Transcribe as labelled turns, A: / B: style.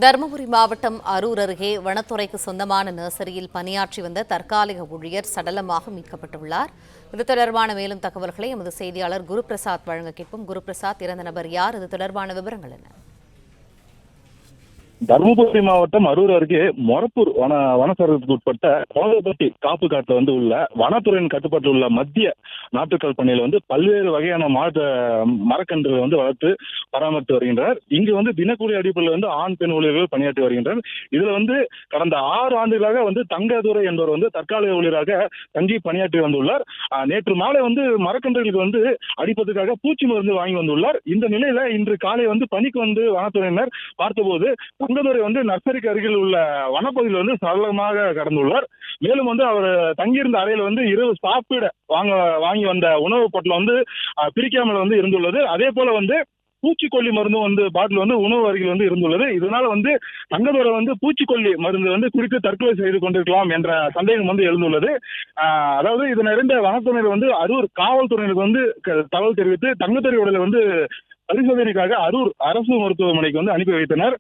A: தருமபுரி மாவட்டம் அரூர் அருகே வனத்துறைக்கு சொந்தமான நர்சரியில் பணியாற்றி வந்த தற்காலிக ஊழியர் சடலமாக மீட்கப்பட்டுள்ளார். இது தொடர்பான மேலும் தகவல்களை எமது செய்தியாளர் குருபிரசாத் வழங்க கேட்போம். குருபிரசாத், இறந்த நபர் யார்? இது தொடர்பான விவரங்கள் என்ன?
B: தருமபுரி மாவட்டம் அரூர் அருகே மொரப்பூர் வனச்சரகத்துக்கு உட்பட்ட கோலப்பட்டி காப்பு காட்டுல உள்ள வனத்துறையின் கட்டுப்பாட்டில் உள்ள மத்திய நாட்டுக்கல் பணியில பல்வேறு வகையான மரக்கன்றுகளை வளர்த்து பராமரித்து வருகின்றனர். இங்கு தினக்கூலி அடிப்படையில் ஆண் பெண் ஊழியர்கள் பணியாற்றி வருகின்றனர். இதுல கடந்த 6 ஆண்டுகளாக தங்கதுரை என்பவர் தற்காலிக ஊழியராக தங்கி பணியாற்றி வந்துள்ளார். நேற்று மாலை மரக்கன்றுகளுக்கு அடிப்பதற்காக பூச்சி மருந்து வாங்கி வந்துள்ளார். இந்த நிலையில இன்று காலை பணிக்கு வனத்துறையினர் பார்த்தபோது தங்கதுரை நர்சரிக்கு அருகில் உள்ள வனப்பகுதியில் சரளமாக கடந்துள்ளார். மேலும் அவர் தங்கியிருந்த அறையில் இரவு சாப்பிட வாங்கி வந்த உணவு பொட்டலம் பிரிக்காமல் இருந்துள்ளது. அதே போல பூச்சிக்கொல்லி மருந்து பாட்டில் உணவு அருகில் இருந்துள்ளது. இதனால தங்கதுரை பூச்சிக்கொல்லி மருந்து குடித்து தற்கொலை செய்து கொண்டிருக்கலாம் என்ற சந்தேகம் எழுந்துள்ளது. அதாவது இதனறிந்த வனத்துறையினர் அரூர் காவல்துறையினருக்கு தகவல் தெரிவித்து தங்கதுரை உடலை பரிசோதனைக்காக அரூர் அரசு மருத்துவமனைக்கு அனுப்பி வைத்தனர்.